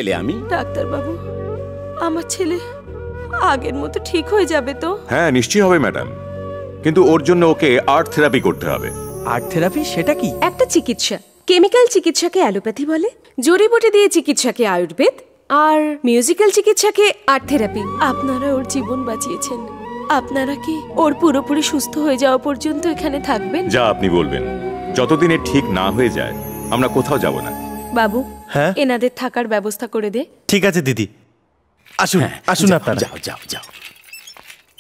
আমি ডাক্তার বাবু, আমার ছেলে আগের মতো ঠিক হয়ে যাবে তো? হ্যাঁ, নিশ্চয়ই হবে ম্যাডাম, কিন্তু ওর জন্য ওকে আর্ট থেরাপি করতে হবে। আর্ট থেরাপি সেটা কি? একটা চিকিৎসা। কেমিক্যাল চিকিৎসাকে অ্যালোপ্যাথি বলে, জড়িবুটি দিয়ে চিকিৎসাকে আয়ুর্বেদ, আর মিউজিক্যাল চিকিৎসাকে আর্ট থেরাপি। আপনারা ওর জীবন বাঁচিয়েছেন, আপনারা কি ওর পুরোপুরি সুস্থ হয়ে যাওয়া পর্যন্ত এখানে থাকবেন? যা আপনি বলবেন, যতদিন এ ঠিক না হয়ে যায় আমরা কোথাও যাব না। বাবু, হ্যাঁ, এনাদের থাকার ব্যবস্থা করে দে। ঠিক আছে দিদি, আসুন আসুন আপনারা। যাও যাও যাও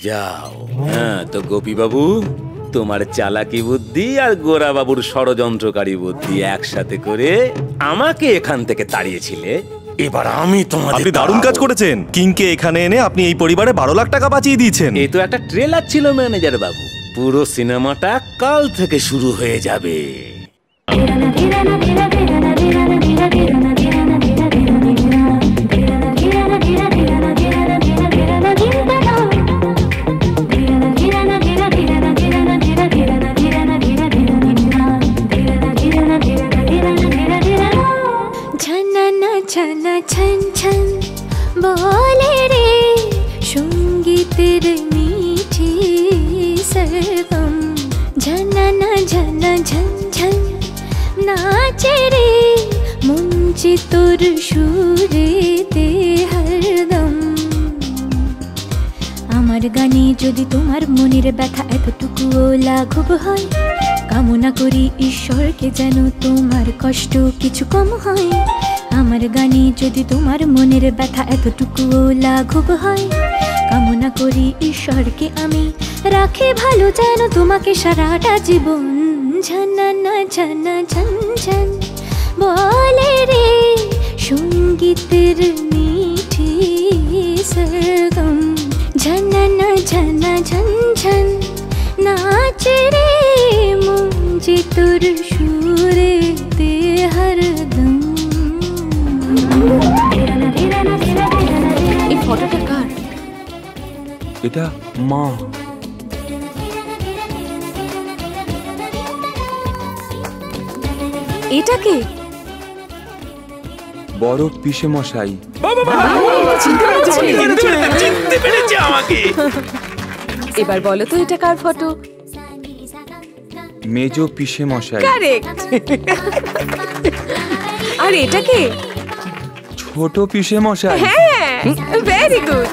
যাও। হ্যাঁ তো গোপী বাবু, তোমার চালাকি বুদ্ধি আর গোরা বাবুর ষড়যন্ত্রকারী বুদ্ধি একসাথে করে আমাকে এখান থেকে তাড়িয়েছিলে, এবার আমি তোমাদের। আপনি দারুণ কাজ করেছেন। কিংকে এখানে এনে আপনি এই পরিবারে 12 লাখ টাকা বাঁচিয়ে দিয়েছেন। এই তো একটা ট্রেলার ছিল ম্যানেজার বাবু, পুরো সিনেমাটা কাল থেকে শুরু হয়ে যাবে। ছন ছন বলে রে সঙ্গীতের মিঠি সরগম, ঝননা ঝন ঝন ঝন নাচে রে মুঞ্চি তোর সুরেতে হরদম। আমার গানে যদি তোমার মনের ব্যথা এতটুকুও লাঘব হয়, কামনা করি ঈশ্বরকে যেন তোমার কষ্ট কিছু কম হয়। আমার গানে যদি তোমার মনের ব্যথা এতটুকুও লাঘব হয়, কামনা করি ঈশ্বরকে আমি রাখি ভালো যেন তোমাকে সারাটা জীবন। ঝননা ঝন ঝন ঝন বলে রে সঙ্গীতের মিঠি সরগম, ঝননা ঝন ঝন ঝন নাচে রে মুঞ্জি তোর সুরেতে হরদম। এই ফটোটা কার? এটা মা। এটা কে? বড় পিসে মশাই। এবার বলো তো এটা কার ফটো? মেজো পিসে মশাই। কারেক্ট। আর এটা কে? ছোট পিসে মশাই। হ্যাঁ, ভেরি গুড।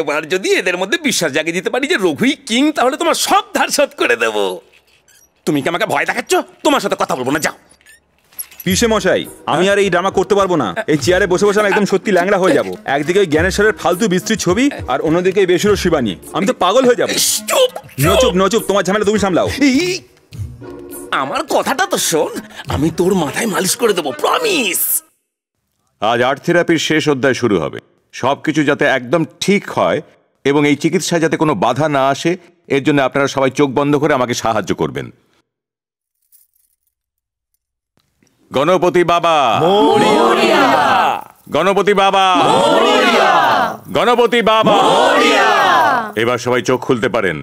একবার যদি এদের মধ্যে বিশ্বাস জাগিয়ে দিতে পারি যে রঘুই কিং, তাহলে তোমার সব ধার শোধ করে দেব। তুমি কি আমাকে ভয় দেখাচ্ছ? তোমার সাথে কথা বলবো না, যাও। পিসে মশাই, আমি আর এই ড্রামা করতে পারবো না। এই চেয়ারে বসে বসে আমি একদম সত্যি ল্যাংড়া হয়ে যাব। একদিকে ওই জ্ঞানেশ্বরের ফালতু বিস্তৃত ছবি, আর অন্যদিকে এই বেসুরো শিবানী। আমি তো পাগল হয়ে যাবো। নচুপ নচুপ, তোমার ঝামেলা তুমি সামলাও। আমার কথাটা তো শোন, আমি তোর মাথায় মালিশ করে দেবো, প্রমিস। আজ আর্ট থেরাপির শেষ অধ্যায় শুরু হবে। সবকিছু যাতে একদম ঠিক হয় এবং এই চিকিৎসায় যাতে কোনো বাধা না আসে, এর জন্য আপনারা সবাই চোখ বন্ধ করে আমাকে সাহায্য করবেন। গণপতি বাবা, গণপতি বাবা, গণপতি বাবা। এবার সবাই চোখ খুলতে পারেন।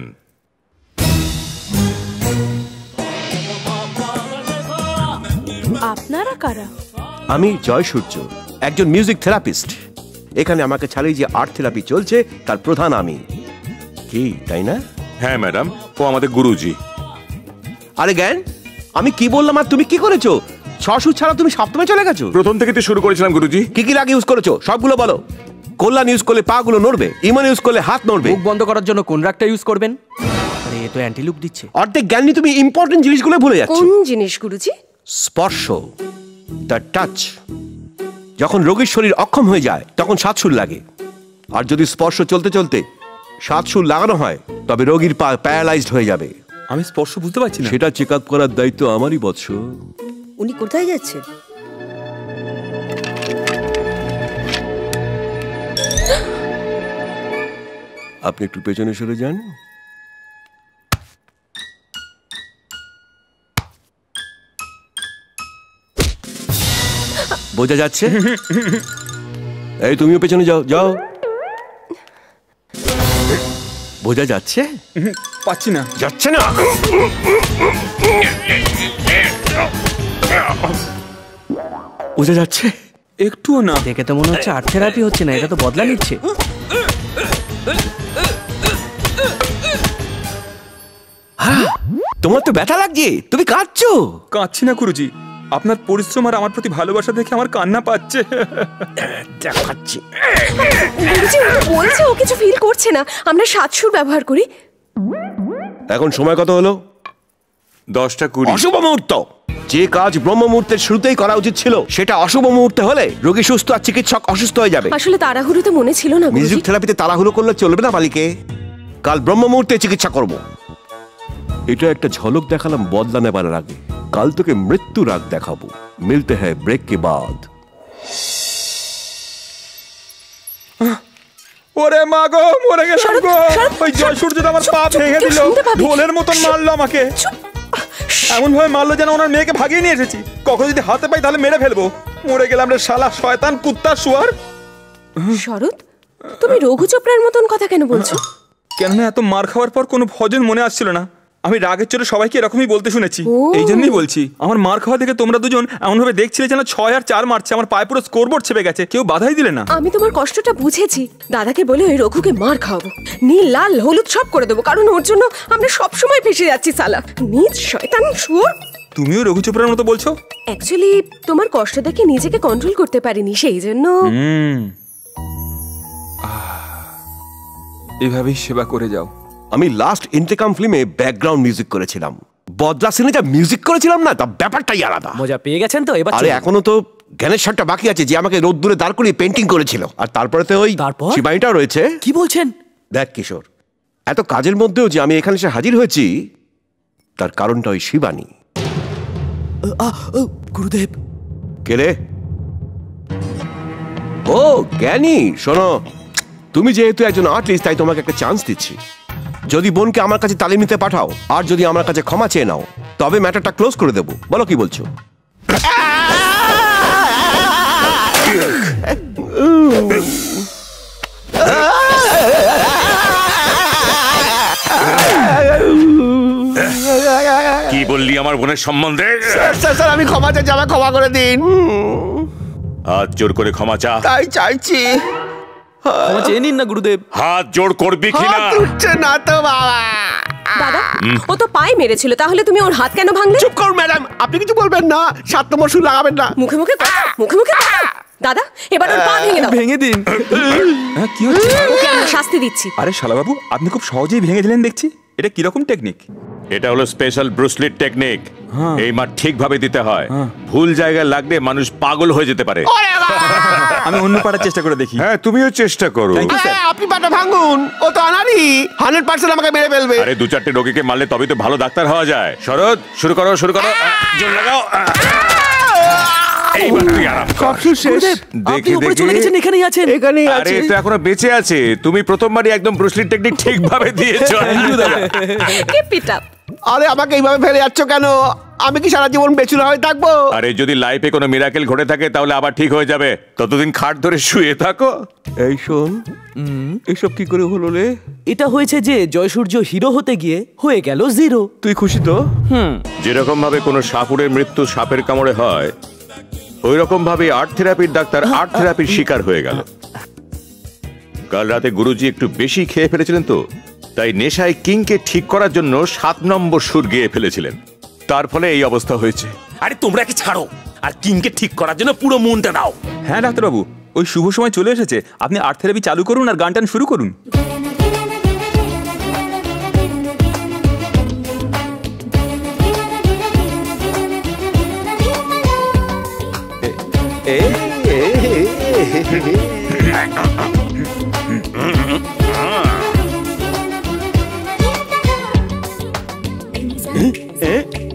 আপনারা কারা? আমি জয় সূর্য, একজন মিউজিক থেরাপিস্ট। এখানে আমাকে ছাড়িয়ে যে আর্ট থেরাপি চলছে তার প্রধান আমি। কি তাই না? হ্যাঁ ম্যাডাম, ও আমাদের গুরুজি। আরে জ্ঞান, আমি কি বললাম আর তুমি কি করেছো? 6 সুর ছাড়া তুমি সপ্তমে চলে গেছো। প্রথম থেকে তো শুরু করেছিলাম গুরুজি। কি কি রাগ ইউজ করেছো সবগুলো বলো। কল্যাণ ইউজ করলে পা গুলো নড়বে, ইমান ইউজ করলে হাত নড়বে। মুখ বন্ধ করার জন্য কোন রাগটা ইউজ করবেন? আরে এ তো অ্যান্টি লুক দিচ্ছে। অর্ধেক জ্ঞান নিয়ে তুমি ইম্পর্টেন্ট জিনিসগুলো ভুলে যাচ্ছ। কোন জিনিস গুরুজি? স্পর্শ, দ্য টাচ। যখন রোগীর শরীর অক্ষম হয়ে যায় তখন 7 সুর লাগে, আর যদি স্পর্শ চলতে চলতে 7 সুর লাগানো হয় তবে রোগীর পা প্যারালাইজড হয়ে যাবে। আমি স্পর্শ বুঝতে পারছি না। সেটা চেক আপ করার দায়িত্ব আমারই বৎস। উনি কোথায় যাচ্ছেন? আপনি একটু পেছনে সরে যান। বোঝা যাচ্ছে? এই তুমিও পেছনে যাও যাও। বোঝা যাচ্ছে? পাচ্ছি না। যাচ্ছে না? বোঝা যাচ্ছে? একটুও না। দেখে তো মনে হচ্ছে আর্ট থেরাপি হচ্ছে না, এটা তো বদলা নিচ্ছে। তোমার তো ব্যথা লাগছে, তুমি কাঁদছো। কাঁদছি না গুরুজি, আপনার পরিশ্রম আর আমার প্রতি ভালোবাসা দেখে আমার কান্না পাচ্ছে। দেখাচ্ছি। গুরুজি বলছে ও কিছু ফিল করছে না, আমরা 7 সুর ব্যবহার করি। এখন সময় কত হলো? 10টা 20। অশুভ মুহূর্ত। যে কাজ ব্রহ্ম মুহূর্তের শুরুতেই করা উচিত ছিল সেটা অশুভ মুহূর্তে হলে রোগী সুস্থ আর চিকিৎসক অসুস্থ হয়ে যাবে। আসলে তাড়াহুড়োতে মনে ছিল না গুরুজি। মিউজিক থেরাপিতে তাড়াহুড়ো করলে চলবে না মালিকে। কাল ব্রহ্ম মুহূর্তে চিকিৎসা করব। এটা একটা ঝলক দেখালাম বদলা নেবার আগে। কাল তোকে মৃত্যুর আগ দেখাবো। মিলতে হ্যায় ব্রেক কে বাদ। ওরে মা গো, মরে গেলাম গো। ওই জয় সূর্যটা আমার পা ভেঙে দিল, ঢোলের মতন মারলো আমাকে। এমন ভাবে মারলো যেন ওনার মেয়েকে ভাগিয়ে নিয়ে এসেছি। কখনো যদি হাতে পাই তাহলে মেরে ফেলবো। মরে গেলাম রে শালা শয়তান কুত্তা শুয়ার। শরৎ, তুমি রঘু চোপড়ার মতন কথা কেন বলছো? কেননা এত মার খাওয়ার পর কোনো ভজন মনে আসছিল না। আমি রাগের চোটে সবাইকে এরকমই বলতে শুনেছি। এই জন্যই বলছি, আমার মার খাওয়া দেখে তোমরা দুজন এমন ভাবে দেখছিলে যেন 6 আর 4 মারছে। আমার পায়ে পুরো স্কোরবোর্ড ছেপে গেছে, কেউ বাধাই দিলে না। আমি তোমার কষ্টটা বুঝেছি। দাদাকে বলে ওই রঘুকে মার খাওয়াবো, নীল লাল হলুদ সব করে দেবো, কারণ ওর জন্য আমরা সব সময় ফেসে যাচ্ছি সালা নিজ শয়তান শুয়োর। তুমিও রঘু চোপড়ার মতো বলছো? অ্যাকচুয়ালি তোমার কষ্ট দেখে নিজেকে কন্ট্রোল করতে পারিনি, সেই জন্য। এভাবেই সেবা করে যাও। আমি লাস্ট ইন্টেকাম ফিল্মে ব্যাকগ্রাউন্ড মিউজিক করেছিলাম। বদলা সিনে যা মিউজিক করেছিলাম না, তা ব্যাপারটাই আলাদা। মজা পেয়ে গেছেন তো এবার? আরে এখনো তো জ্ঞানের শার্টটা বাকি আছে, যে আমাকে রোদ্দুরে দাঁড় করিয়ে পেন্টিং করেছিল। আর তারপরে তো ওই শিবানীটাও রয়েছে। কি বলছেন? দেখ কিশোর, এত কাজের মধ্যেও যে আমি এখানে এসে হাজির হয়েছি তার কারণটা ওই শিবানী। গুরুদেব। কে রে? ও জ্ঞানী। শোনো, তুমি যেহেতু একজন আর্টিস্ট, তাই তোমাকে একটা চান্স দিচ্ছি। যদি বোনকে আমার কাছে তালিম নিতে পাঠাও আর যদি আমার কাছে ক্ষমা চেয়ে নাও, তবে ম্যাটারটা ক্লোজ করে দেবো। বলো কি বলছো? কি বললি আমার বোনের সম্বন্ধে? স্যার আমি ক্ষমা চাইছি, আমাকে ক্ষমা করে দিন। হাত জোর করে ক্ষমা চা। তাই চাইছি। ক্ষমা চেয়ে নিন না গুরুদেব। হাত জোর করবি কিনা? উঠছে না তো বাবা। দাদা, ও তো পায়ে মেরেছিল, তাহলে তুমি ওর হাত কেন ভাঙলে? চুপ করুন ম্যাডাম, আপনি কিছু বলবেন না। 7 নম্বর সুর লাগাবেন না। মুখে মুখে কথা, মুখে মুখে কথা। দাদা, এবার ওর পা ভেঙে দাও। ভেঙে দিন। হ্যাঁ, কি হচ্ছে? ওকে আমরা শাস্তি দিচ্ছি। আরে শালাবাবু, আপনি খুব সহজেই ভেঙে দিলেন দেখছি। এটা কিরকম টেকনিক? এটা হলো স্পেশাল ব্রুসলির টেকনিক। এই মার ঠিকভাবে দিতে হয়। ভুল জায়গায় লাগলে মানুষ পাগল হয়ে যেতে পারে। আমি অন্য পাড়ার চেষ্টা করে দেখি। হ্যাঁ, তুমিও চেষ্টা করো। আপনি পাটা ভাঙুন, ও তো আনারি 100% আমাকে মেরে ফেলবে। আরে 2-4টে রোগীকে মারলে তবেই তো ভালো ডাক্তার হওয়া যায়। শরৎ, শুরু করো শুরু করো। জোর লাগাও। এইবার তুই আরাম কর। আপনি উপরে চলে গেছেন, এখানেই আছেন। এখানেই আরে আছে। তো এখনো বেঁচে আছে। তুমি প্রথমবারই একদম ব্রুসলির টেকনিক ঠিকভাবে দিয়েছো। Keep it up. আরে আমাকে এইভাবে ফেলে যাচ্ছ কেন? আমি কি সারা জীবন বেঁচে হয়ে থাকবো? আরে যদি লাইফে কোনো মিরাকেল ঘটে থাকে তাহলে আবার ঠিক হয়ে যাবে। ততদিন খাট ধরে শুয়ে থাকো। এই শোন, এসব কি করে হলো রে? এটা হয়েছে যে জয়সূর্য হিরো হতে গিয়ে হয়ে গেল 0। তুই খুশি তো? যেরকম ভাবে কোনো সাপুরের মৃত্যু সাপের কামড়ে হয়, ওই রকম ভাবে আর্ট থেরাপির ডাক্তার আর্ট থেরাপির শিকার হয়ে গেল। কাল রাতে গুরুজি একটু বেশি খেয়ে ফেলেছিলেন তো, তাই নেশায় কিংকে ঠিক করার জন্য 7 নম্বর সুর গেয়ে ফেলেছিলেন। তার ফলে এই অবস্থা হয়েছে। আরে তোমরা কি ছাড়ো, আর কিংকে ঠিক করার জন্য পুরো মনটা দাও। হ্যাঁ ডাক্তারবাবু, ওই শুভ সময় চলে এসেছে। আপনি আর্ট থেরাপি চালু করুন আর গান টান শুরু করুন।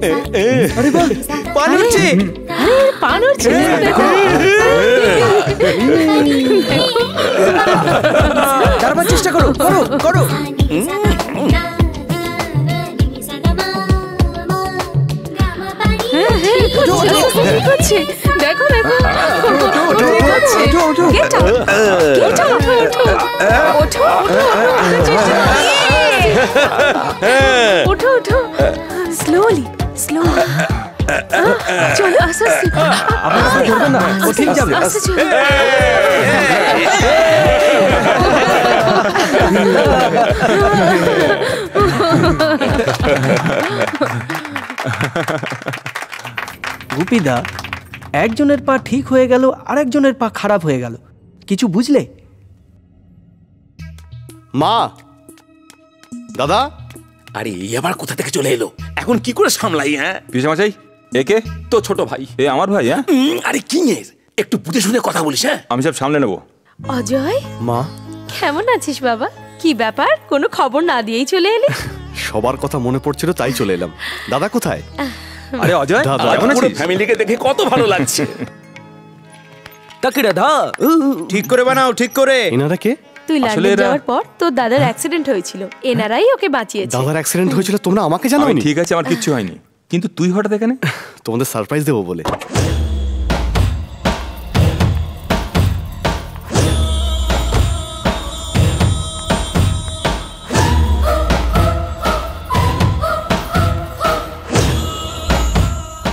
আরে বাহ, পান হচ্ছে। পান হচ্ছে, দেখো। দাঁড়াবার চেষ্টা করো, করো করো। ঠিক আছে, দেখো দেখো। ঠিক আছে। Get up, get up, ওঠো, ওঠো, ওঠো। Slowly, slowly. চলো, আস্তে আস্তে। ও ঠিক যাবে। আস্তে চলো। গুপিদা, একজনের পা ঠিক হয়ে গেল আর একজনের পা খারাপ হয়ে গেল, কিছু বুঝলে? মা, দাদা, আরে এই আবার কোথা থেকে চলে এলো? এখন কি করে সামলাই? হ্যাঁ পিসেমশাই, একে তো ছোট ভাই, এ আমার ভাই। হ্যাঁ আরে কি এর, একটু বুঝে শুনে কথা বলিস। হ্যাঁ আমি সব সামলে নেবো। অজয়, মা, কেমন আছিস বাবা? কি ব্যাপার, কোনো খবর না দিয়েই চলে এলি? সবার কথা মনে পড়ছিল তাই চলে এলাম। দাদা কোথায়? আরে অজয়, দাদা, কেমন পুরো আছিস? ফ্যামিলিকে দেখে কত ভালো লাগছে। তাকিরা দা, ঠিক করে বানাও, ঠিক করে। এনারা কে? তুই আসলে লন্ডন এরা- যাওয়ার পর তোর দাদার অ্যাক্সিডেন্ট হয়েছিল, এনারাই ওকে বাঁচিয়েছে। দাদার অ্যাক্সিডেন্ট হয়েছিল, তোমরা আমাকে আমি জানাওনি? ঠিক আছে, আমার কিচ্ছু হয়নি, কিন্তু তুই হঠাৎ এখানে? তোমাদের সারপ্রাইজ দেবো বলে।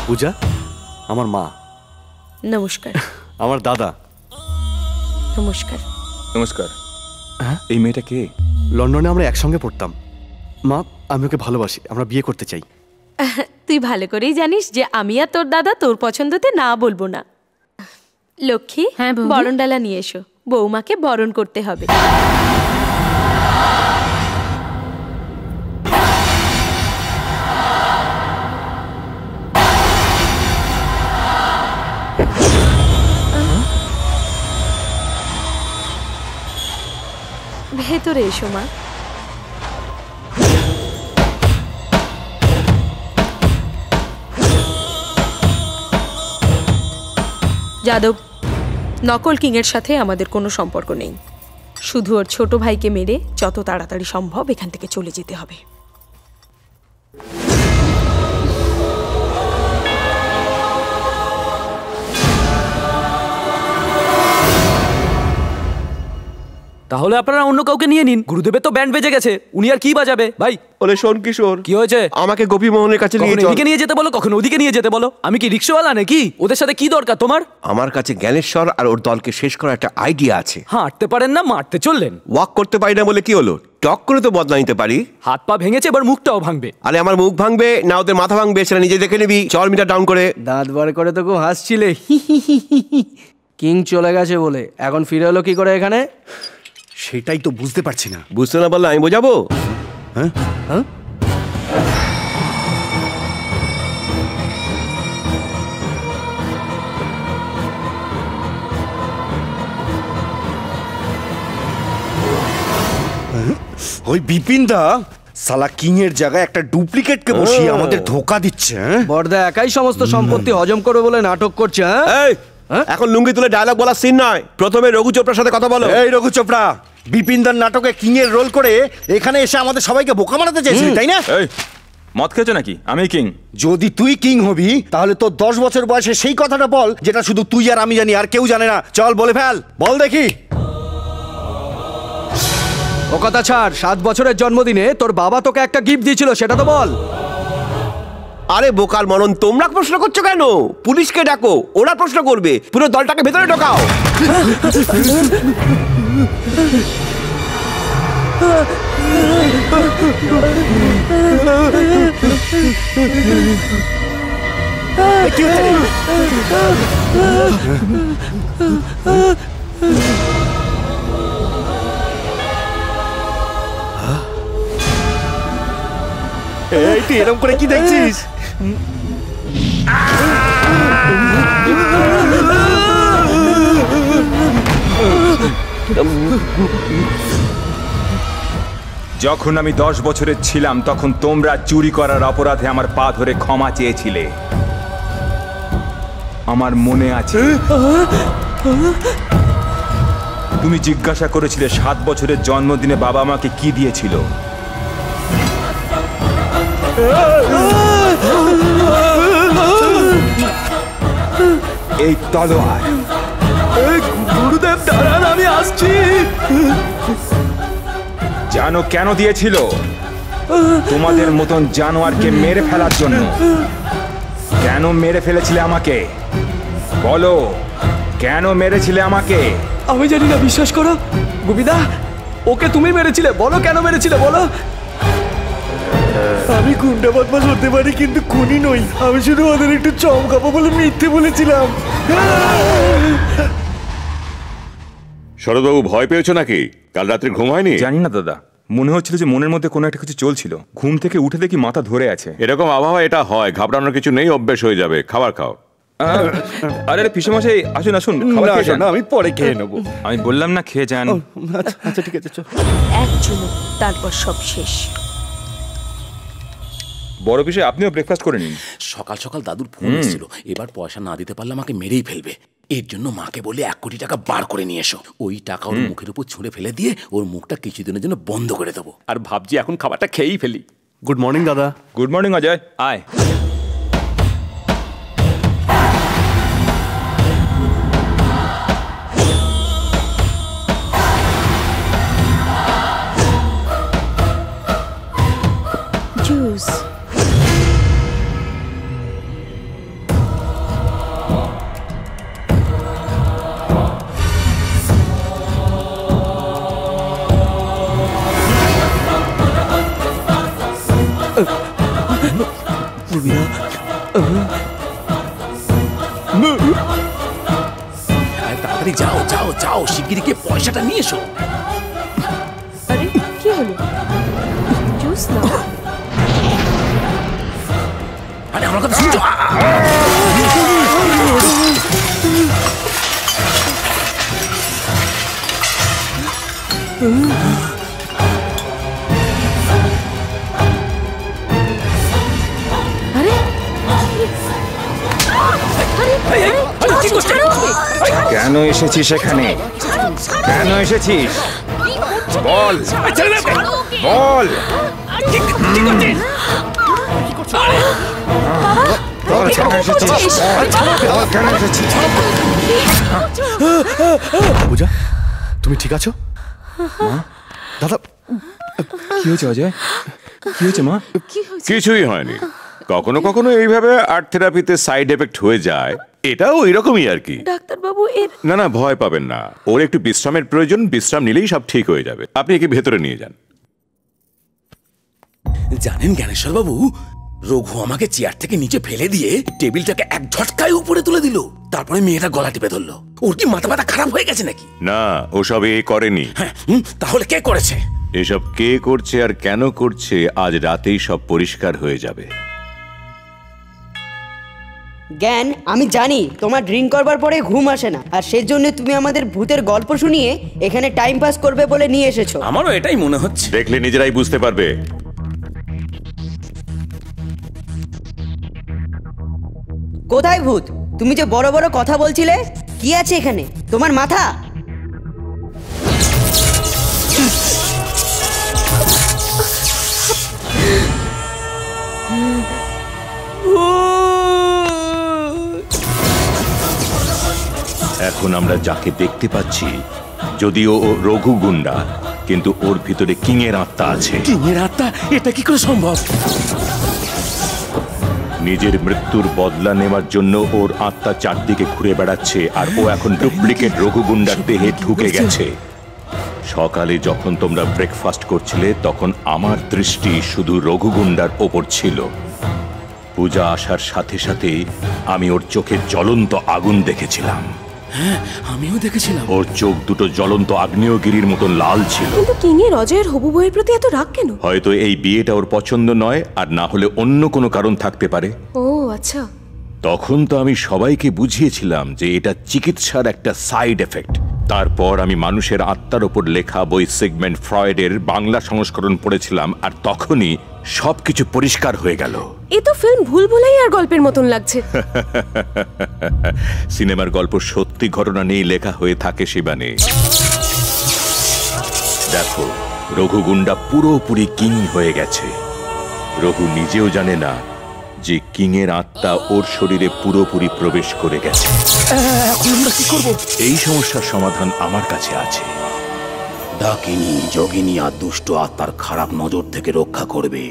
পূজা আমার মা, নমস্কার। আমার দাদা। নমস্কার। নমস্কার। এই মেয়েটা কে? লন্ডনে আমরা একসঙ্গে পড়তাম। মা, আমি ওকে ভালোবাসি, আমরা বিয়ে করতে চাই। তুই ভালো করেই জানিস যে আমি আর তোর দাদা তোর পছন্দতে না বলবো না। লক্ষ্মী, হ্যাঁ, বৌদি? বরণডালা নিয়ে এসো, বৌমাকে বরণ করতে হবে। ভেতরে এসো মা। যাদব, নকল কিংয়ের সাথে আমাদের কোনো সম্পর্ক নেই। শুধু ওর ছোট ভাইকে মেরে যত তাড়াতাড়ি সম্ভব এখান থেকে চলে যেতে হবে। তাহলে আপনারা অন্য কাউকে নিয়ে নিন, গুরুদেবের তো ব্যান্ড বেজে গেছে, উনি আর কি বাজাবে? ভাই বলে শোন কিশোর, কি হয়েছে? আমাকে গোপী মোহনের কাছে নিয়ে কখনো চল। এদিকে নিয়ে যেতে বলো, কখনো ওদিকে নিয়ে যেতে বলো। আমি কি রিক্সাওয়ালা নাকি? ওদের সাথে কি দরকার তোমার? আমার কাছে জ্ঞানেশ্বর আর ওর দলকে শেষ করার একটা আইডিয়া আছে। হাঁটতে পারেন না, মারতে চললেন। ওয়াক করতে পারি না বলে কি হলো? টক করে তো বদলা নিতে পারি। হাত পা ভেঙেছে, এবার মুখটাও ভাঙবে। আরে আমার মুখ ভাঙবে না ওদের মাথা ভাঙবে সেটা নিজে দেখে নিবি। চল মিটার ডাউন করে। দাঁত বার করে তো খুব হাসছিলে। কিং চলে গেছে বলে এখন ফিরে এলো কি করে এখানে? সেটাই তো বুঝতে পারছি না। বুঝতে না পারলে আমি বোঝাবো। হ্যাঁ হ্যাঁ, ওই বিপিন দা সালা কিং এর জায়গায় একটা ডুপ্লিকেটকে বসিয়ে আমাদের ধোকা দিচ্ছে। হ্যাঁ? বড়দা একাই সমস্ত সম্পত্তি হজম করবে বলে নাটক করছে। হ্যাঁ, এই এখন লুঙ্গি তুলে ডায়লগ বলার সিন নয়। প্রথমে রঘু চোপড়ার সাথে কথা বলো। এই রঘু চোপড়া, বিপিন দার নাটকে কিং এর রোল করে এখানে এসে আমাদের সবাইকে বোকা বানাতে চাইছিস, তাই না? এই মদ খেয়েছো নাকি? আমি কিং। যদি তুই কিং হবি তাহলে তোর 10 বছর বয়সে সেই কথাটা বল যেটা শুধু তুই আর আমি জানি, আর কেউ জানে না। চল বলে ফেল, বল দেখি। ও কথা ছাড়, 7 বছরের জন্মদিনে তোর বাবা তোকে একটা গিফট দিয়েছিল, সেটা তো বল। আরে বোকার মনন, তোমরা প্রশ্ন করছো কেন? পুলিশকে ডাকো, ওরা প্রশ্ন করবে। পুরো দলটাকে ভেতরে ঢোকাও। এই তুই এরকম করে কি দেখছিস? যখন আমি 10 বছরের ছিলাম তখন তোমরা চুরি করার অপরাধে আমার পা ধরে ক্ষমা চেয়েছিলে, আমার মনে আছে। তুমি জিজ্ঞাসা করেছিলে 7 বছরের জন্মদিনে বাবা আমাকে কি দিয়েছিল। এই তলোয়ার। গুরুদেব দাঁড়ান, আমি আসছি। জানো কেন দিয়েছিল? তোমাদের মতন জানোয়ারকে মেরে ফেলার জন্য। কেন মেরে ফেলেছিলে আমাকে? বলো, কেন মেরেছিলে আমাকে? আমি জানি না, বিশ্বাস করো গুবিদা, ওকে তুমি মেরেছিলে। বলো কেন মেরেছিলে, বলো। আমি গুন্ডা বদমাশ হতে পারি, কিন্তু খুনি নই। আমি শুধু ওদের একটু চমকাবো বলে মিথ্যে বলেছিলাম। শরৎবাবু, ভয় পেয়েছো নাকি? কাল রাত্রে ঘুম হয়নি? জানি না দাদা, মনে হচ্ছিল যে মনের মধ্যে কোনো একটা কিছু চলছিল। ঘুম থেকে উঠে দেখি মাথা ধরে আছে। এরকম আবহাওয়া এটা হয়, ঘাবড়ানোর কিছু নেই, অভ্যেস হয়ে যাবে। খাবার খাও। আরে পিসেমশাই, আসুন আসুন, খাবার খেয়ে যান। আমি পরে খেয়ে নেবো। আমি বললাম না, খেয়ে যান। আচ্ছা ঠিক আছে, চল। এক চুমুক, তারপর সব শেষ। বড় পিসে, আপনিও ব্রেকফাস্ট করে নিন। সকাল সকাল দাদুর ফোন এসেছিল, এবার পয়সা না দিতে পারলে আমাকে মেরেই ফেলবে। এর জন্য মাকে বলে 1 কোটি টাকা বার করে নিয়ে এসো। ওই টাকা ওর মুখের উপর ছুঁড়ে ফেলে দিয়ে ওর মুখটা কিছুদিনের জন্য বন্ধ করে দেবো। আর ভাবছি এখন খাবারটা খেয়েই ফেলি। গুড মর্নিং দাদা। গুড মর্নিং অজয়, আয়। জুস। তাড়াতাড়ি যাও যাও যাও, শিগগিরি গিয়ে পয়সাটা নিয়ে এসো। আরে কি হলো? জুস না? আরে আমার কথা শুনছো? কেন এসেছিস সেখানে? কেন এসেছিস? বল বল। পূজা, তুমি ঠিক আছো? দাদা, কি হয়েছে অজয়? কি হয়েছে মা? কিছুই হয়নি। কখনো কখনো এইভাবে আর্ট থেরাপিতে সাইড এফেক্ট হয়ে যায়, এটাও ওই রকমই আর কি। ডাক্তারবাবু, এর না না, ভয় পাবেন না। ওর একটু বিশ্রামের প্রয়োজন, বিশ্রাম নিলেই সব ঠিক হয়ে যাবে। আপনি একে ভেতরে নিয়ে যান। জানেন জ্ঞানেশ্বর বাবু, রঘু আমাকে চেয়ার থেকে নিচে ফেলে দিয়ে টেবিলটাকে এক ঝটকায় উপরে তুলে দিল। তারপরে মেয়েটা গলা টিপে ধরলো। ওর কি মাথা ব্যথা খারাপ হয়ে গেছে নাকি? না, ওসব এ করেনি। হ্যাঁ, তাহলে কে করেছে? এসব কে করছে আর কেন করছে আজ রাতেই সব পরিষ্কার হয়ে যাবে। জ্ঞান, আমি জানি তোমার ড্রিঙ্ক করবার পরে ঘুম আসে না, আর সেজন্য তুমি আমাদের ভূতের গল্প শুনিয়ে এখানে টাইম পাস করবে বলে নিয়ে এসেছো। আমারও এটাই মনে হচ্ছে। দেখলে নিজেরাই বুঝতে পারবে। কোথায় ভূত? তুমি যে বড় বড় কথা বলছিলে, কি আছে এখানে? তোমার মাথা? এখন আমরা যাকে দেখতে পাচ্ছি, যদিও ও রঘু গুন্ডা, কিন্তু ওর ভিতরে কিং এর আত্মা আছে। কিং এর আত্মা? এটা কি করে সম্ভব? নিজের মৃত্যুর বদলা নেওয়ার জন্য ওর আত্মা চারদিকে ঘুরে বেড়াচ্ছে, আর ও এখন ডুপ্লিকেট রঘু গুন্ডার দেহে ঢুকে গেছে। সকালে যখন তোমরা ব্রেকফাস্ট করছিলে, তখন আমার দৃষ্টি শুধু রঘু গুন্ডার ওপর ছিল। পূজা আসার সাথে সাথে আমি ওর চোখে জ্বলন্ত আগুন দেখেছিলাম। হ্যাঁ, আমিও দেখেছিলাম। ওর চোখ দুটো জ্বলন্ত আগ্নেয়গিরির মতন লাল ছিল। কিন্তু কিং এর অজয়ের হবু বউয়ের প্রতি এত রাগ কেন? হয়তো এই বিয়েটা ওর পছন্দ নয়, আর না হলে অন্য কোনো কারণ থাকতে পারে। ও আচ্ছা। তখন তো আমি সবাইকে বুঝিয়েছিলাম যে এটা চিকিৎসার একটা সাইড এফেক্ট। তারপর আমি মানুষের আত্মার উপর লেখা বই সিগমেন্ট ফ্রয়েডের বাংলা সংস্করণ পড়েছিলাম, আর তখনই সবকিছু পরিষ্কার হয়ে গেল। এ তো ফিল্ম ভুলভুলাই আর গল্পের মতন লাগছে। সিনেমার গল্প সত্যি ঘটনা নিয়ে লেখা হয়ে থাকে শিবানী। দেখো, রঘুগুন্ডা পুরোপুরি কিং হয়ে গেছে। রঘু নিজেও জানে না যে কিং এর আত্মা ওর শরীরে পুরোপুরি প্রবেশ করে গেছে। এখন আমরা কি করব? এই সমস্যার সমাধান আমার কাছে আছে। ডাকিনী, যোগিনী আর দুষ্ট আত্মার খারাপ নজর থেকে রক্ষা করবে।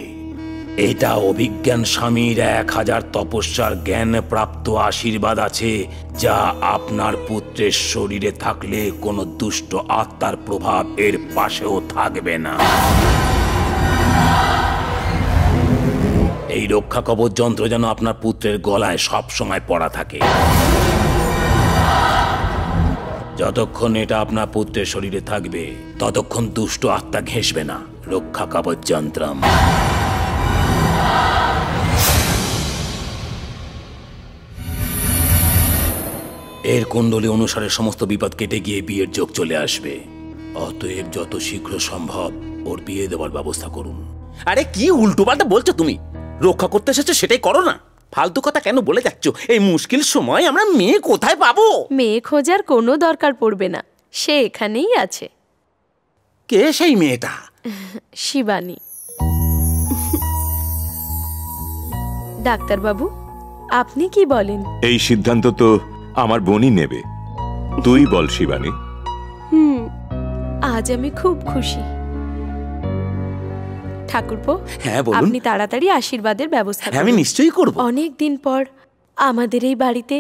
এটা অভিজ্ঞান স্বামীর 1000 তপস্যার জ্ঞান প্রাপ্ত আশীর্বাদ আছে, যা আপনার পুত্রের শরীরে থাকলে কোনো দুষ্ট আত্মার প্রভাব এর পাশেও থাকবে না। এই রক্ষা কবচ যন্ত্র যেন আপনার পুত্রের গলায় সব সময় পড়া থাকে। যতক্ষণ এটা আপনার পুত্রের শরীরে থাকবে, ততক্ষণ দুষ্ট আত্মা ঘেঁষবে না। রক্ষা কবচ যন্ত্রম। এর কুণ্ডলী অনুসারে সমস্ত বিপদ কেটে গিয়ে বিয়ের যোগ চলে আসবে। অতএব যত শীঘ্র সম্ভব ওর বিয়ে দেওয়ার ব্যবস্থা করুন। আরে কি উল্টোপাল্টা বলছো তুমি? রক্ষা করতে এসেছো সেটাই করো না। ফালতু কথা কেন বলে যাচ্ছ? এই মুশকিল সময় আমরা মেয়ে কোথায় পাবো? মেয়ে খোঁজার কোনো দরকার পড়বে না, সে এখানেই আছে। কে সেই মেয়েটা? শিবানী। ডাক্তারবাবু, আপনি কি বলেন? এই সিদ্ধান্ত তো আমার বোনই নেবে। তুই বল শিবানী। আজ আমি খুব খুশি। ঠাকুরপো, হ্যাঁ বলুন। আপনি তাড়াতাড়ি আশীর্বাদের ব্যবস্থা করুন। আমি নিশ্চয়ই করব। অনেক দিন পর আমাদের এই বাড়িতে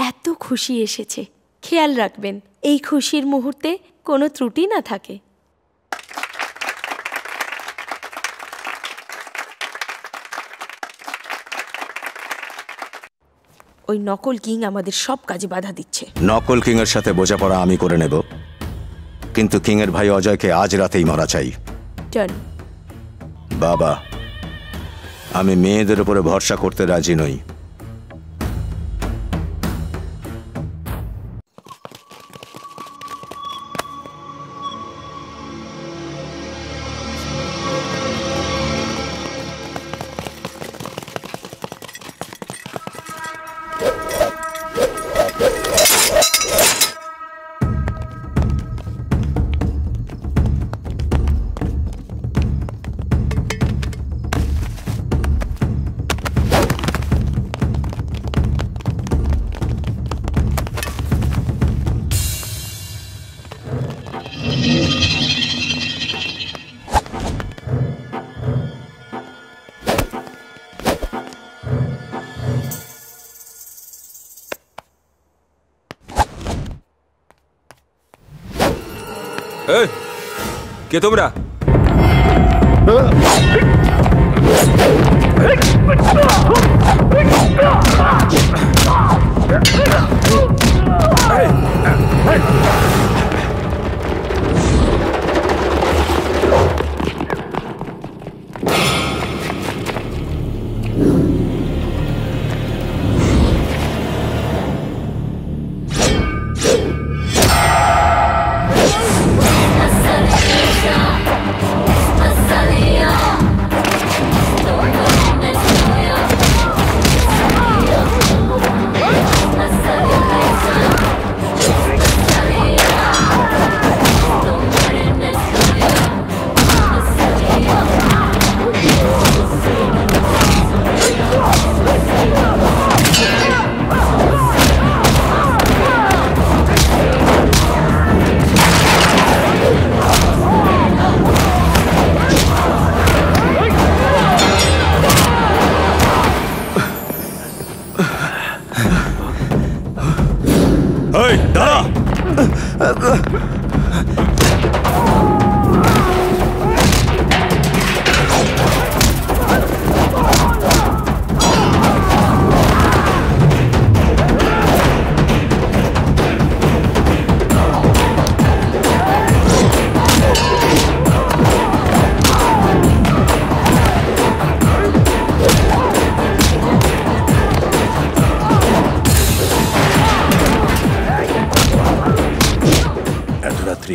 এত খুশি এসেছে। খেয়াল রাখবেন এই খুশির মুহূর্তে কোনো ত্রুটি না থাকে। ওই নকল কিং আমাদের সব কাজে বাধা দিচ্ছে। নকল কিং এর সাথে বোঝাপড়া আমি করে নেব, কিন্তু কিং এর ভাই অজয়কে আজ রাতেই মারা চাই। ডান। বাবা, আমি মেয়েদের উপরে ভরসা করতে রাজি নই। কে তোমরা?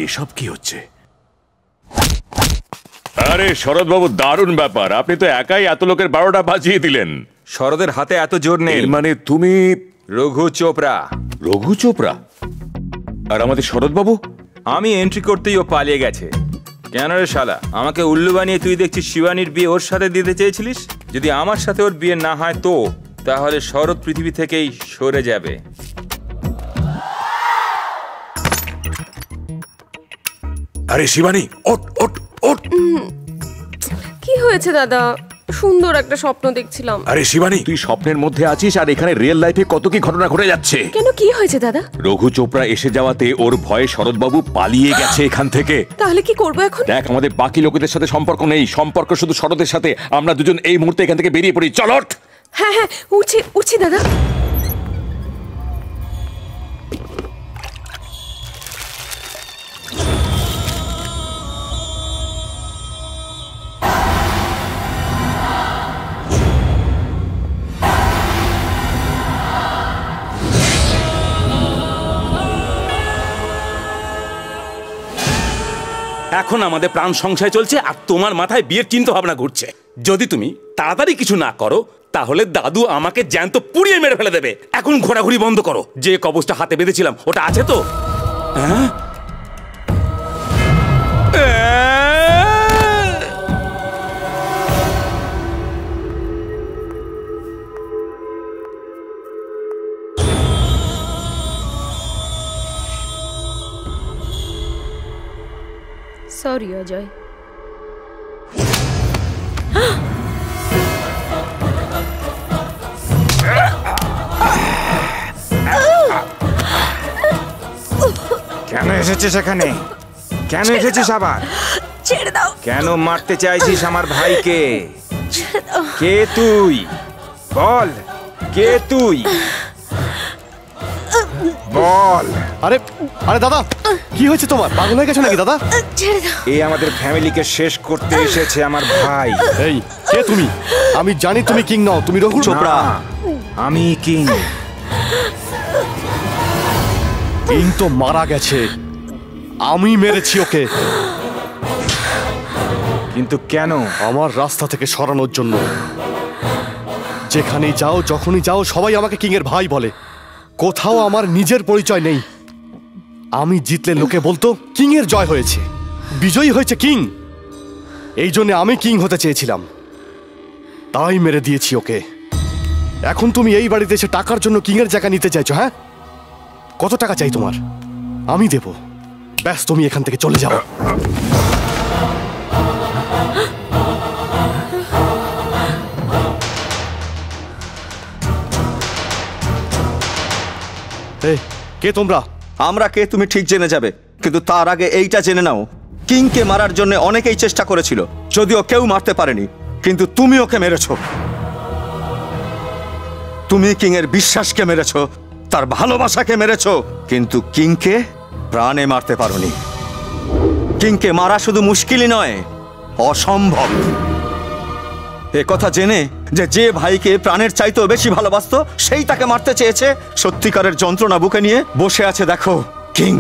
এসব কি হচ্ছে? আরে শরৎবাবু, দারুণ ব্যাপার, আপনি তো একাই এত লোকের 12টা বাজিয়ে দিলেন। শরদের হাতে এত জোর নেই। এর মানে তুমি রঘু চোপড়া। রঘু চোপড়া? আর আমাদের শরৎবাবু? আমি এন্ট্রি করতেই ও পালিয়ে গেছে। কেন রে শালা, আমাকে উল্লু বানিয়ে তুই দেখছিস শিবানীর বিয়ে ওর সাথে দিতে চেয়েছিলিস? যদি আমার সাথে ওর বিয়ে না হয় তো তাহলে শরৎ পৃথিবী থেকেই সরে যাবে। আরে শিবানী, ওঠ ওঠ ওঠ। কি হয়েছে দাদা? সুন্দর একটা স্বপ্ন দেখছিলাম। আরে শিবানী, তুই স্বপ্নের মধ্যে আছিস আর এখানে রিয়েল লাইফে কত কি ঘটনা ঘটে যাচ্ছে। কেন, কি হয়েছে দাদা? রঘু চোপড়া এসে যাওয়াতে ওর ভয়ে শরৎবাবু পালিয়ে গেছে এখান থেকে। তাহলে কি করবো এখন? দেখ, আমাদের বাকি লোকেদের সাথে সম্পর্ক নেই, সম্পর্ক শুধু শরতের সাথে। আমরা দুজন এই মুহূর্তে এখান থেকে বেরিয়ে পড়ি, চল ওঠ। হ্যাঁ হ্যাঁ, উঠছি উঠছি দাদা। এখন আমাদের প্রাণ সংশয় চলছে আর তোমার মাথায় বিয়ের চিন্তা ভাবনা ঘুরছে। যদি তুমি তাড়াতাড়ি কিছু না করো তাহলে দাদু আমাকে জ্যান্ত পুড়িয়ে মেরে ফেলে দেবে। এখন ঘোরাঘুরি বন্ধ করো। যে কবজটা হাতে বেঁধেছিলাম ওটা আছে তো? হ্যাঁ, সরি অজয়। কেন এসেছিস এখানে? কেন এসেছিস আবার? ছেড়ে দাও। কেন মারতে চাইছিস আমার ভাইকে? কে তুই? বল, কে তুই? বল। আরে আরে দাদা, কি হয়েছে তোমার? পাগল হয়ে গেছো নাকি দাদা? ছেড়ে দাও। এই আমাদের ফ্যামিলিকে শেষ করতে এসেছে আমার ভাই। এই, কে তুমি? আমি জানি তুমি কিং নও, তুমি রঘু চোপড়া। আমি কিং। কিং তো মারা গেছে, আমি মেরেছি ওকে। কিন্তু কেন? আমার রাস্তা থেকে সরানোর জন্য। যেখানেই যাও, যখনই যাও, সবাই আমাকে কিং এর ভাই বলে। কোথাও আমার নিজের পরিচয় নেই। আমি জিতলে লোকে বলতো কিং এর জয় হয়েছে, বিজয়ী হয়েছে কিং। এই জন্য আমি কিং হতে চেয়েছিলাম, তাই মেরে দিয়েছি ওকে। এখন তুমি এই বাড়িতে এসে টাকার জন্য কিং এর জায়গা নিতে চাইছো? হ্যাঁ, কত টাকা চাই তোমার? আমি দেব। ব্যাস, তুমি এখান থেকে চলে যাও। কে তোমরা? আমরা কে তুমি ঠিক জেনে যাবে, কিন্তু তার আগে এইটা জেনে নাও, কিংকে মারার জন্য অনেকেই চেষ্টা করেছিল, যদিও কেউ মারতে পারেনি, কিন্তু তুমি ওকে মেরেছো। তুমি কিং এর বিশ্বাসকে মেরেছো, তার ভালোবাসাকে মেরেছো, কিন্তু কিংকে প্রাণে মারতে পারোনি। কিংকে মারা শুধু মুশকিলই নয়, অসম্ভব। এ কথা জেনে যে ভাইকে প্রাণের চাইতেও বেশি ভালোবাসতো সেই তাকে মারতে চেয়েছে, সত্যিকারের যন্ত্রণা বুকে নিয়ে বসে আছে দেখো কিং,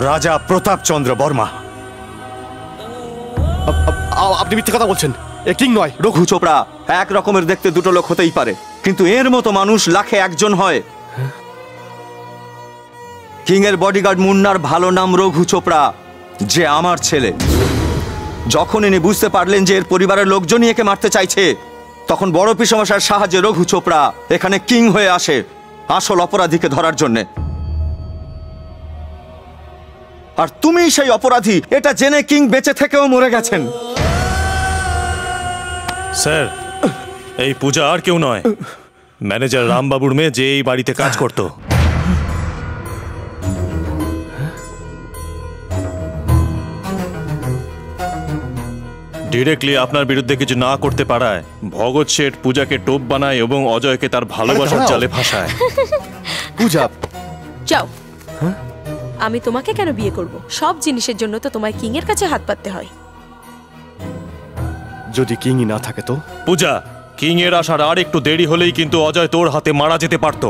রাজা প্রতাপচন্দ্র বর্মা। আপনি মিথ্যে কথা বলছেন, এ কিং নয়, রঘু চোপড়া। এক রকমের দেখতে দুটো লোক হতেই পারে, কিন্তু এর মতো মানুষ লাখে একজন হয়। কিং এর বডিগার্ড মুন্নার ভালো নাম রঘু চোপড়া, যে আমার ছেলে। যখন ইনি বুঝতে পারলেন যে এর পরিবারের লোকজনই একে মারতে চাইছে, তখন বড় পিসমশাইয়ের সাহায্যে রঘু চোপড়া এখানে কিং হয়ে আসে আসল অপরাধীকে ধরার জন্যে। আর তুমি সেই অপরাধী, এটা জেনে কিং বেঁচে থেকেও মরে গেছেন। স্যার, এই পূজা আর কেউ নয়, ম্যানেজার রামবাবুর মেয়ে, যে এই বাড়িতে কাজ করত। ডিরেক্টলি আপনার বিরুদ্ধে কিছু না করতে পারায় ভগৎ শেঠ পূজাকে টোপ বানায় এবং অজয়কে তার ভালোবাসার জালে ফাঁসায়। পূজা, যাও। আমি তোমাকে কেন বিয়ে করব? সব জিনিসের জন্য তো তোমায় কিং এর কাছে হাত পাততে হয়। যদি কিংই না থাকে তো? পূজা, কিং এর আসার আর একটু দেরি হলেই কিন্তু অজয় তোর হাতে মারা যেতে পারত।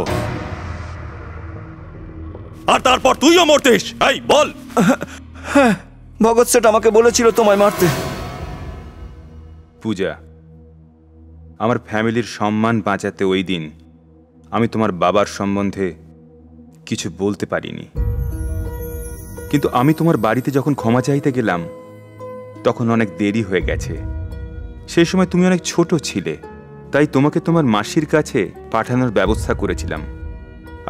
আর তারপর তুইও মরতিস। এই বল। হ্যাঁ, ভগৎ সেট আমাকে বলেছিল তোমায় মারতে। পূজা, আমার ফ্যামিলির সম্মান বাঁচাতে ওই দিন আমি তোমার বাবার সম্বন্ধে কিছু বলতে পারিনি, কিন্তু আমি তোমার বাড়িতে যখন ক্ষমা চাইতে গেলাম তখন অনেক দেরি হয়ে গেছে। সেই সময় তুমি অনেক ছোট ছিলে, তাই তোমাকে তোমার মাসির কাছে পাঠানোর ব্যবস্থা করেছিলাম,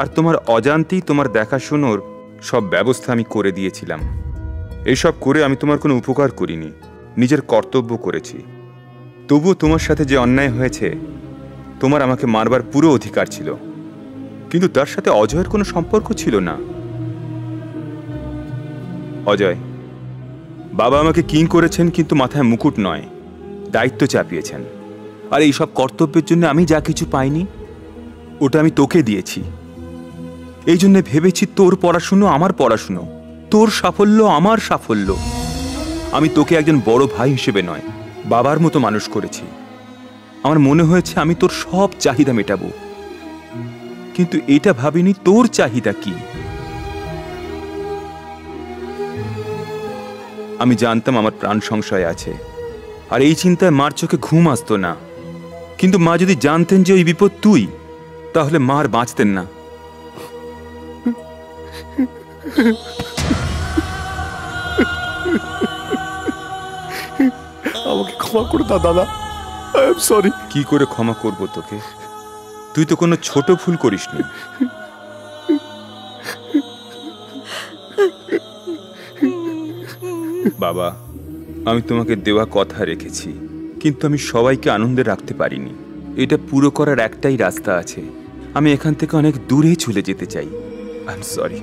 আর তোমার অজান্তেই তোমার দেখাশোনার সব ব্যবস্থা আমি করে দিয়েছিলাম। এইসব করে আমি তোমার কোনো উপকার করিনি, নিজের কর্তব্য করেছি। তবুও তোমার সাথে যে অন্যায় হয়েছে, তোমার আমাকে মারবার পুরো অধিকার ছিল, কিন্তু তার সাথে অজয়ের কোনো সম্পর্ক ছিল না। অজয়, বাবা আমাকে কিং করেছেন, কিন্তু মাথায় মুকুট নয়, দায়িত্ব চাপিয়েছেন। আর এই সব কর্তব্যের জন্য আমি যা কিছু পাইনি ওটা আমি তোকে দিয়েছি। এই জন্য ভেবেছি তোর পড়াশুনো আমার পড়াশুনো, তোর সাফল্য আমার সাফল্য। আমি তোকে একজন বড় ভাই হিসেবে নয়, বাবার মতো মানুষ করেছি। আমার মনে হয়েছে আমি তোর সব চাহিদা মেটাবো, কিন্তু এটা ভাবিনি তোর চাহিদা কি। আমি জানতাম আমার প্রাণ সংশয় আছে, আর এই চিন্তায় মার চোখে ঘুম আসতো না। কিন্তু মা যদি জানতেন যে ওই বিপদ তুই, তাহলে মার বাঁচতেন না। আমাকে ক্ষমা করে দাও দাদা, আই এম সরি। কি করে ক্ষমা করব তোকে? তুই তো কোনো ছোট ভুল করিসনি। বাবা, আমি তোমাকে দেওয়া কথা রেখেছি, কিন্তু আমি সবাইকে আনন্দে রাখতে পারিনি। এটা পুরো করার একটাই রাস্তা আছে। আমি এখান থেকে অনেক দূরে চলে যেতে চাই। I am sorry.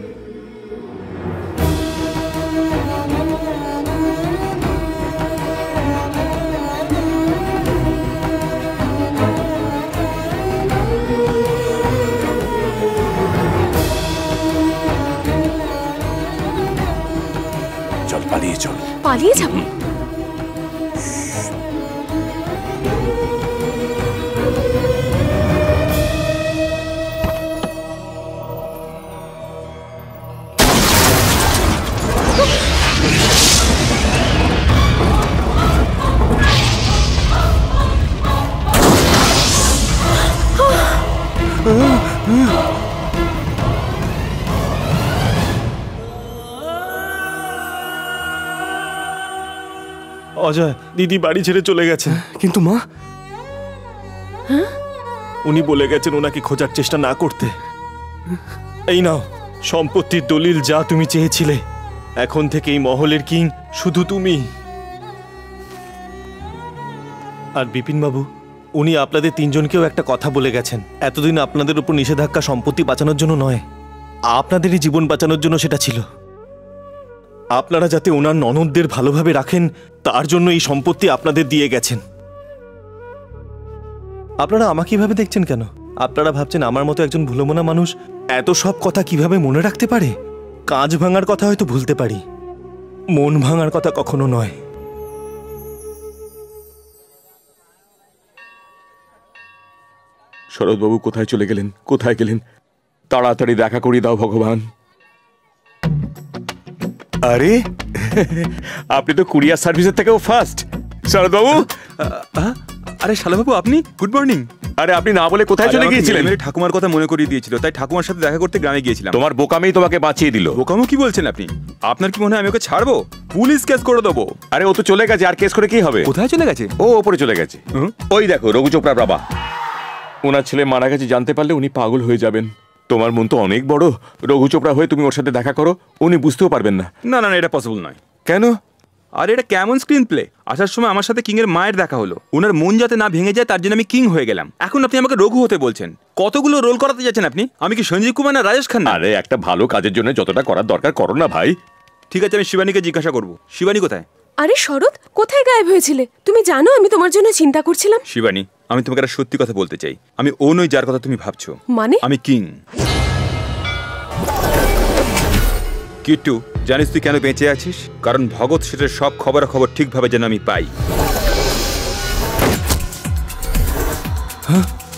চল পালিয়ে চল। পালিয়ে যাব? অজয়, দিদি বাড়ি ছেড়ে চলে গেছে। কিন্তু মা? উনি বলে গেছেন ওনাকে খোঁজার চেষ্টা না করতে। এই নাও সম্পত্তির দলিল, যা তুমি চেয়েছিলে। এখন থেকে এই মহলের কিং শুধু তুমি। আর বিপিন বাবু, উনি আপনাদের তিনজনকেও একটা কথা বলে গেছেন। এতদিন আপনাদের উপর নিষেধাজ্ঞা সম্পত্তি বাঁচানোর জন্য নয়, আপনাদেরই জীবন বাঁচানোর জন্য সেটা ছিল। আপনারা যাতে ওনার ননদদের ভালোভাবে রাখেন, তার জন্য এই সম্পত্তি আপনাদের দিয়ে গেছেন। আপনারা আমাকে কিভাবে দেখছেন কেন? আপনারা ভাবছেন আমার মতো একজন ভুলোমনা মানুষ এত সব কথা কিভাবে মনে রাখতে পারে? কাঁচ ভাঙার কথা হয়তো ভুলতে পারি, মন ভাঙার কথা কখনো নয়। শরৎবাবু কোথায় চলে গেলেন? কোথায় গেলেন? তাড়াতাড়ি দেখা করিয়ে দাও ভগবান। আরে আপনি তো কুরিয়ার সার্ভিসের থেকেও ফাস্ট। শরৎবাবু। আরে শালাবাবু, আপনি? Good morning. আরে আপনি না বলে কোথায় চলে গিয়েছিলেন? ঠাকুমার কথা মনে করিয়ে দিয়েছিল, তাই ঠাকুমার সাথে দেখা করতে গ্রামে গিয়েছিলাম। তোমার বোকামেই তোমাকে বাঁচিয়ে দিল। বোকামো কি বলছেন আপনি? আপনার কি মনে হয় আমি ওকে ছাড়বো? পুলিশ কেস করে দেবো। আরে ও তো চলে গেছে, আর কেস করে কি হবে? কোথায় চলে গেছে? ও ওপরে চলে গেছে। ওই দেখো রঘু চোপড়ার বাবা। ওনার ছেলে মারা গেছে জানতে পারলে উনি পাগল হয়ে যাবেন। তোমার মন তো অনেক বড়, রঘু চোপড়া হয়ে তুমি ওর সাথে দেখা করো, উনি বুঝতেও পারবেন না। না না, এটা পসিবল নয়। কেন? আর এটা কেমন স্ক্রিন প্লে? আসার সময় আমার সাথে কিং এর মায়ের দেখা হলো, ওনার মন যাতে না ভেঙে যায় তার জন্য আমি কিং হয়ে গেলাম। এখন আপনি আমাকে রঘু হতে বলছেন? কতগুলো রোল করাতে যাচ্ছেন আপনি? আমি কি সঞ্জীব কুমার না রাজেশ খান্না? আরে একটা ভালো কাজের জন্য যতটা করার দরকার করো না ভাই। ঠিক আছে, আমি শিবানীকে জিজ্ঞাসা করবো। শিবানী কোথায়? আরে শরৎ, কোথায় গায়েব হয়েছিলে? তুমি জানো আমি তোমার জন্য চিন্তা করছিলাম। শিবানী, আমি তোমাকে একটা সত্যি কথা বলতে চাই। আমি ও নই যার কথা তুমি ভাবছো। মানে? আমি কিং। কিট্টু, জানিস তুই কেন বেঁচে আছিস? কারণ ভগৎ সেটের সব খবরাখবর ঠিকভাবে যেন আমি পাই।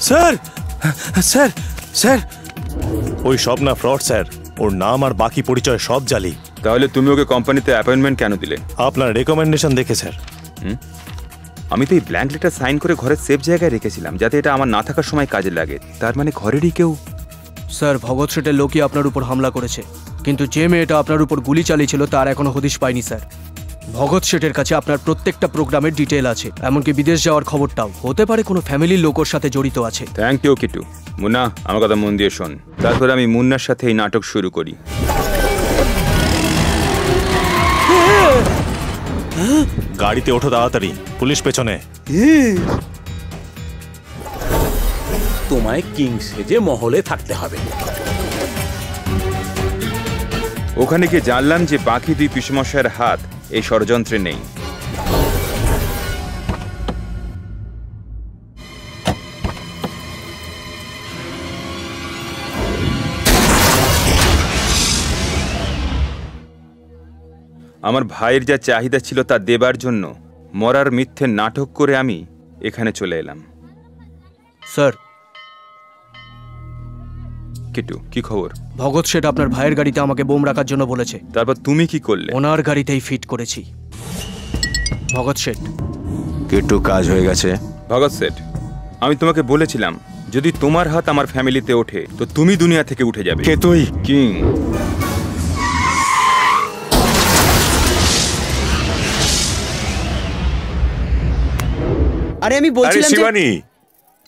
স্যার, স্যার, স্যার, ওই সব না ফ্রড স্যার। ওর নাম আর বাকি পরিচয় সব জালি। তাহলে তুমি ওকে কোম্পানিতে অ্যাপয়েন্টমেন্ট কেন দিলে? আপনার রেকমেন্ডেশন দেখে স্যার। আমি তো এই ব্ল্যাঙ্ক লেটার সাইন করে ঘরের সেফ জায়গায় রেখেছিলাম যাতে এটা আমার না থাকার সময় কাজে লাগে। তার মানে ঘরেরই কেউ। স্যার, ভগৎ শেঠের লোকই আপনার উপর হামলা করেছে, কিন্তু যে মেয়েটা আপনার উপর গুলি চালিয়েছিল তার এখনো হদিশ পাইনি স্যার। ভগৎ শেঠের কাছে আপনার প্রত্যেকটা প্রোগ্রামের ডিটেল আছে, এমনকি বিদেশ যাওয়ার খবরটাও। হতে পারে কোনো ফ্যামিলির লোক ওর সাথে জড়িত আছে। Thank you কিটু। মুন্না, আমার কথা মন দিয়ে শোন। তারপরে আমি মুন্নার সাথে এই নাটক শুরু করি। গাড়িতে ওঠো তাড়াতাড়ি, পুলিশ পেছনে। তোমায় কিং সেজে মহলে থাকতে হবে। ওখানে গিয়ে জানলাম যে বাকি দুই পিসমশায়ের হাত এই ষড়যন্ত্রে নেই। আমার ভাইয়ের যা চাহিদা ছিল তা দেবার জন্য মরার মিথ্যে নাটক করে আমি এখানে চলে এলাম। স্যার, কিটু, কি খবর? ভগৎ শেঠ আপনার ভাইয়ের গাড়িতে আমাকে বোম রাখার জন্য বলেছে। তারপর তুমি কি করলে? ওনার গাড়িতেই ফিট করেছি। ভগৎ শেঠ, কিট্টু, কাজ হয়ে গেছে। ভগৎ শেঠ, আমি তোমাকে বলেছিলাম যদি তোমার হাত আমার ফ্যামিলিতে ওঠে তো তুমি দুনিয়া থেকে উঠে যাবে। কে তুই? কিং। আরে আমি বলছিলাম যে শিবানী,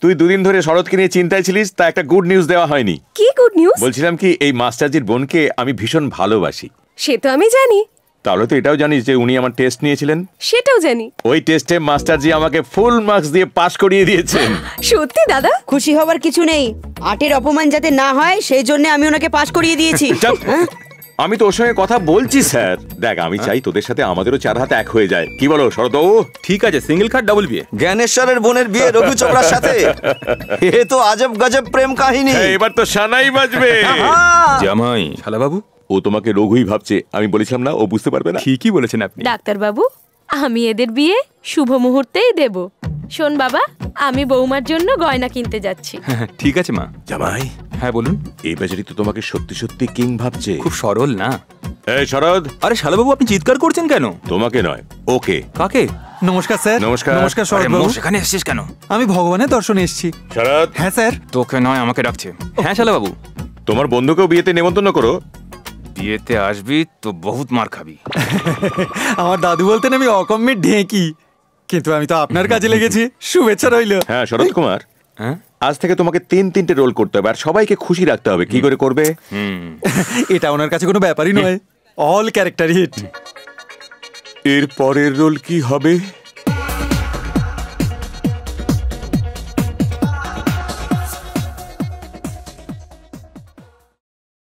তুই দুদিন ধরে শরৎকে নিয়ে চিন্তায় ছিলিস, তা একটা গুড নিউজ দেওয়া হয়নি। কি গুড নিউজ? বলছিলাম কি, এই মাস্টারজির বোনকে আমি ভীষণ ভালোবাসি। সে তো আমি জানি। তাহলে তো এটাও জানিস যে উনি আমার টেস্ট নিয়েছিলেন। সেটাও জানি। ওই টেস্টে মাস্টারজি আমাকে ফুল মার্কস দিয়ে পাস করিয়ে দিয়েছেন। সত্যি দাদা? খুশি হবার কিছু নেই, আটের অপমান যাতে না হয় সেই জন্য আমি ওনাকে পাস করিয়ে দিয়েছি। আমি তো ওর সঙ্গে কথা বলছি স্যার। দেখ, আমি চাই তোদের সাথে আমাদেরও চার হাত এক হয়ে যায়। কি বলো শরৎবাবু? ঠিক আছে, সিঙ্গেল কাট ডাবল বিয়ে। জ্ঞানেশ্বরের বোনের বিয়ে রঘু চোপড়ার সাথে। এ তো আজব গজব প্রেম কাহিনী। এবার তো সানাই বাজবে। জামাই, শালাবাবু, ও তোমাকে রঘুই ভাবছে। আমি বলেছিলাম না, ও বুঝতে পারবে না। ঠিকই বলেছেন আপনি। ডাক্তার বাবু, আমি এদের বিয়ে শুভ মুহূর্তেই দেব। শোন বাবা, আমি বৌমার জন্য গয়না কিনতে যাচ্ছি। ঠিক আছে মা। জামাই। হ্যাঁ বলুন। এই বেচারি তো তোমাকে সত্যি সত্যি কিং ভাবছে। খুব সরল না? এই শরৎ। আরে শালাবাবু, আপনি চিৎকার করছেন কেন? তোমাকে নয়, ওকে। কাকে? নমস্কার স্যার। নমস্কার। নমস্কার শরৎবাবু। সেখানে এসেছিস কেন? আমি ভগবানের দর্শনে এসেছি। শরৎ। হ্যাঁ স্যার। তোকে নয়, আমাকে ডাকছে। হ্যাঁ শালাবাবু। তোমার বন্ধুকেও বিয়েতে নেমন্তন্ন করো। বিয়েতে আসবি তো বহুত মার খাবি। আমার দাদু বলতেন আমি অকম্যের ঢেঁকি, কিন্তু আমি তো আপনার কাজে লেগেছি। শুভেচ্ছা রইল। হ্যাঁ শরৎ কুমার, আজ থেকে তোমাকে তিনটে রোল করতে হবে আর সবাইকে খুশি রাখতে হবে। কি করে করবে? এটা ওনার কাছে কোনো ব্যাপারই নয়। All character hit. এর পরের রোল কি হবে?